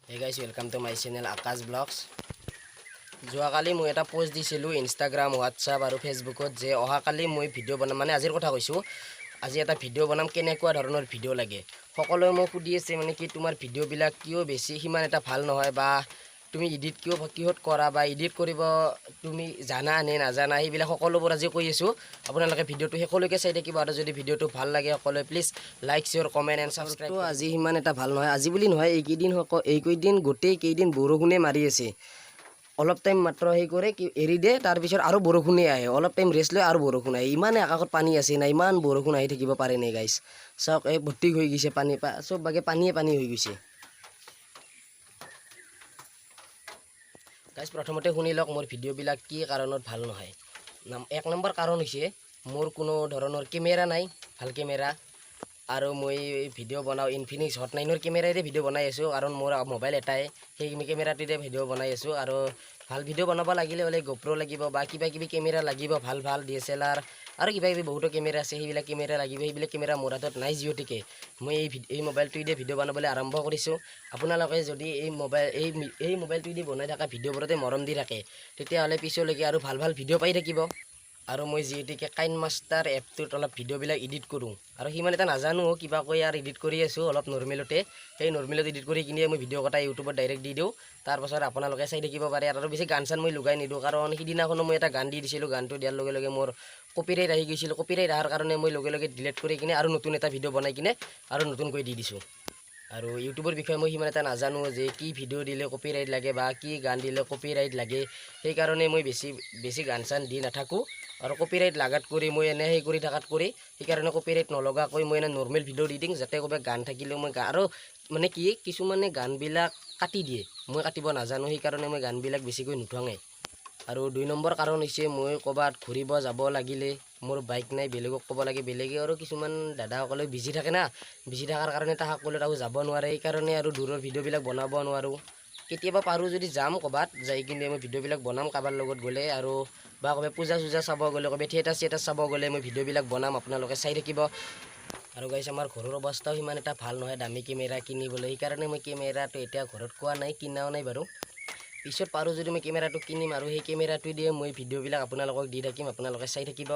Hey guys, welcome to my channel Akash Vlogs. যোৱাকালি মই এটা পোষ্ট দিছিলোঁ ইনষ্টাগ্ৰাম হোৱাটছআপ আৰু ফেচবুকত যে অহাকালি মই ভিডিঅ' বনাম মানে আজিৰ কথা কৈছোঁ আজি এটা ভিডিঅ' বনাম কেনেকুৱা ধৰণৰ ভিডিঅ' লাগে সকলোৱে মোক সুধি আছে মানে কি তোমাৰ ভিডিঅ'বিলাক কিয় বেছি সিমান এটা ভাল নহয় বা তুমি এডিট কিহত কৰা বা এডিট কৰিব তুমি জানা নে নাজানা সেইবিলাক সকলোবোৰ আজি কৈ আছোঁ আপোনালোকে ভিডিঅ'টো শেষলৈকে চাই থাকিব আৰু যদি ভিডিঅ'টো ভাল লাগে সকলোৱে please like share comment and subscribe আজি সিমান এটা ভাল নহয় আজি বুলি নহয় এইকেইদিন গোটেই কেইদিন বৰষুণে মাৰি আছে অলপ টাইম মাত্ৰ হেৰি কৰে কি এৰি দিয়ে তাৰপিছত আৰু বৰষুণে আহে অলপ টাইম ৰেষ্ট লৈ আৰু বৰষুণ আহে ইমানে আকাশত পানী আছে না ইমান বৰষুণ আহি থাকিব পাৰে নে গাইছ চাওক এই ভৰ্তি হৈ গৈছে পানী চব বাগে পানীয়ে পানী হৈ গৈছে গাইছ প্ৰথমতে শুনি লওক মোৰ ভিডিঅ'বিলাক কি কাৰণত ভাল নহয় এক নম্বৰ কাৰণ হৈছে মোৰ কোনো ধৰণৰ কেমেৰা নাই ভাল কেমেৰা আৰু মই ভিডিঅ' বনাওঁ ইনফিনিক্স হট 9ৰ কেমেৰাৰে ভিডিঅ' বনাই আছোঁ কাৰণ মোৰ মোবাইল এটাই সেই কেমেৰাটোতে ভিডিঅ' বনাই আছোঁ আৰু ভাল ভিডিঅ' বনাব লাগিলে হ'লে GoPro লাগিব বা কিবা কিবি কেমেৰা লাগিব ভাল DSLR আৰু কিবা কিবি বহুতো কেমেৰা আছে সেইবিলাক কেমেৰা লাগিব সেইবিলাক কেমেৰা মোৰ হাতত নাই যিহেতুকে মই এই মোবাইলটোৱেদি ভিডিঅ' বনাবলৈ আৰম্ভ কৰিছোঁ আপোনালোকে যদি এই মোবাইলটোৱেদি বনাই থকা ভিডিঅ'বোৰতে মৰম দি থাকে তেতিয়াহ'লে পিছলৈকে আৰু ভাল ভিডিঅ' পাই থাকিব আৰু মই যিহেতুকে কাইনমাষ্টাৰ এপটোত অলপ ভিডিঅ'বিলাক এডিট কৰোঁ আৰু সিমান এটা নাজানো কিবা কৈ আৰু এডিট কৰি আছোঁ অলপ নৰ্মেলতে সেই নৰ্মেলত এডিট কৰি কিনে মই ভিডিঅ' কটা ইউটিউবত ডাইৰেক্ট দি দিওঁ তাৰপাছত আপোনালোকে চাই থাকিব পাৰে আৰু বেছি গান চান মই লগাই নিদিওঁ কাৰণ সিদিনাখনো মই এটা গান দি দিছিলোঁ গানটো দিয়াৰ লগে লগে মোৰ কপিৰাইট আহি গৈছিল কপিৰাইট অহাৰ কাৰণে মই লগে লগে ডিলিট কৰি কিনে আৰু নতুন এটা ভিডিঅ' বনাই কিনে আৰু নতুনকৈ দি দিছোঁ আৰু ইউটিউবৰ বিষয়ে মই সিমান এটা নাজানো যে কি ভিডিঅ' দিলে কপিৰাইট লাগে বা কি গান দিলে কপিৰাইট লাগে সেইকাৰণে মই বেছি গান চান দি নাথাকোঁ আৰু কপিৰাইট লাগাত কৰি মই এনে সেই কৰি থকাত কৰি সেইকাৰণে কপিৰাইট নলগাকৈ মই এনে নৰ্মেল ভিডিঅ' দি দিওঁ যাতে ক'ৰবাত গান থাকিলেও মই আৰু মানে কি কিছুমানে গানবিলাক কাটি দিয়ে মই কাটিব নাজানো সেইকাৰণে মই গানবিলাক বেছিকৈ নুঠাওঁৱে আৰু 2 নম্বৰ কাৰণ হৈছে মই ক'ৰবাত ঘূৰিব যাব লাগিলে মোৰ বাইক নাই বেলেগক ক'ব লাগে বেলেগে আৰু কিছুমান দাদাসকলে বিজি থাকে না বিজি থকাৰ কাৰণে তাহাক ক'লে তাকো যাব নোৱাৰে সেইকাৰণে আৰু দূৰৰ ভিডিঅ'বিলাক বনাব নোৱাৰোঁ কেতিয়াবা পাৰোঁ যদি যাম ক'ৰবাত যাই কিনে মই ভিডিঅ'বিলাক বনাম কাৰোবাৰ লগত গ'লে আৰু বা ক'ৰবাত পূজা চূজা চাব গ'লে ক'ৰবাত থিয়েটাৰ চাব গ'লে মই ভিডিঅ'বিলাক বনাম আপোনালোকে চাই থাকিব আৰু গাইছ আমাৰ ঘৰৰ অৱস্থাও সিমান এটা ভাল নহয় দামী কেমেৰা কিনিবলৈ সেইকাৰণে মই কেমেৰাটো এতিয়া ঘৰত কোৱা নাই কিনাও নাই বাৰু পিছত পাৰোঁ যদি মই কেমেৰাটো কিনিম আৰু সেই কেমেৰাটো দিয়ে মই ভিডিঅ'বিলাক আপোনালোকক দি থাকিম আপোনালোকে চাই থাকিব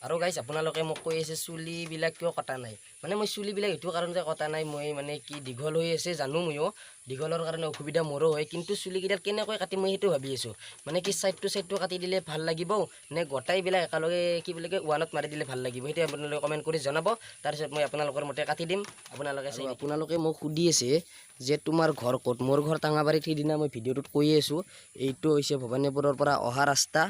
আৰু গাইছ আপোনালোকে মোক কৈ আছে চুলিবিলাক কিয় কটা নাই মানে মই চুলিবিলাক এইটো কাৰণতে কটা নাই মই মানে কি দীঘল হৈ আছে জানো ময়ো দীঘলৰ কাৰণে অসুবিধা মোৰো হয় কিন্তু চুলিকেইডাল কেনেকৈ কাটিম মই সেইটো ভাবি আছোঁ মানে কি চাইডটো কাটি দিলে ভাল লাগিব নে গোটাইবিলাক একেলগে কি বুলি কয় ওৱানত মাৰি দিলে ভাল লাগিব সেইটো আপোনালোকে কমেণ্ট কৰি জনাব তাৰপিছত মই আপোনালোকৰ মতে কাটি দিম আপোনালোকে মোক সুধি আছে যে তোমাৰ ঘৰ ক'ত মোৰ ঘৰ টাঙাবাৰীত সিদিনা মই ভিডিঅ'টোত কৈয়ে আছোঁ এইটো হৈছে ভৱানীপুৰৰ পৰা অহা ৰাস্তা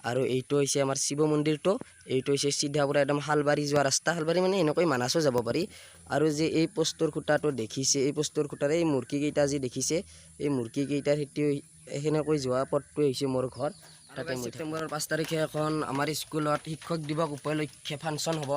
আৰু এইটো হৈছে আমাৰ শিৱ মন্দিৰটো এইটো হৈছে চিধা পুৰা একদম শালবাৰী যোৱা ৰাস্তা শালবাৰী মানে এনেকৈ মানাছো যাব পাৰি আৰু যে এই পোষ্টৰ খুঁটাটো দেখিছে এই পোষ্টৰ খুঁটাৰ এই মূৰ্তিকেইটা যি দেখিছে এই মূৰ্তিকেইটাৰ সেইটো সেনেকৈ যোৱা পথটোৱে হৈছে মোৰ ঘৰ তাতে ছেপ্টেম্বৰৰ 5 তাৰিখে এখন আমাৰ স্কুলত শিক্ষক দিৱস উপলক্ষে ফাংচন হ'ব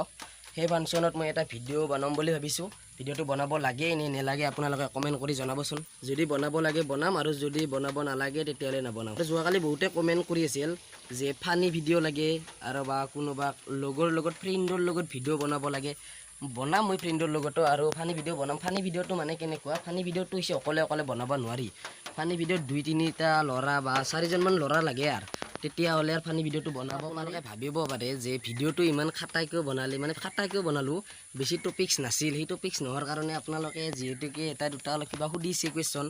সেই ফাংচনত মই এটা ভিডিঅ' বনাম বুলি ভাবিছোঁ ভিডিঅ'টো বনাব লাগে নে নালাগে আপোনালোকে কমেণ্ট কৰি জনাবচোন যদি বনাব লাগে বনাম আৰু যদি বনাব নালাগে তেতিয়াহ'লে নবনাম যোৱাকালি বহুতে কমেণ্ট কৰি আছিল যে ফানি ভিডিঅ' লাগে আৰু বা কোনোবা লগৰ লগত ফ্ৰেণ্ডৰ লগত ভিডিঅ' বনাব লাগে বনাম মই ফ্ৰেণ্ডৰ লগতো আৰু ফানি ভিডিঅ' বনাম ফানি ভিডিঅ'টো মানে কেনেকুৱা ফানি ভিডিঅ'টো হৈছে অকলে বনাব নোৱাৰি ফানি ভিডিঅ'ত 2-3টা ল'ৰা বা 4জনমান ল'ৰা লাগে আৰু তেতিয়াহ'লে আৰু ফানি ভিডিঅ'টো বনাব আপোনালোকে ভাবিব পাৰে যে ভিডিঅ'টো ইমান খাটাইকৈ বনালে মানে খাটাইকৈ বনালোঁ বেছি টপিক্স নাছিল সেই টপিক্স নোহোৱাৰ কাৰণে আপোনালোকে যিহেতুকে এটা দুটা অলপ কিবা সুধিছে কুৱেশ্যন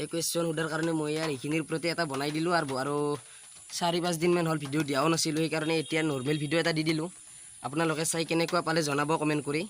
এই কুৱেশ্যন সোধাৰ কাৰণে মই আৰু এইখিনিৰ ওপৰতে এটা বনাই দিলোঁ আৰু 4-5 দিনমান হ'ল ভিডিঅ' দিয়াও নাছিলোঁ সেইকাৰণে এতিয়া নৰ্মেল ভিডিঅ' এটা দি দিলোঁ আপোনালোকে চাই কেনেকুৱা পালে জনাব কমেণ্ট কৰি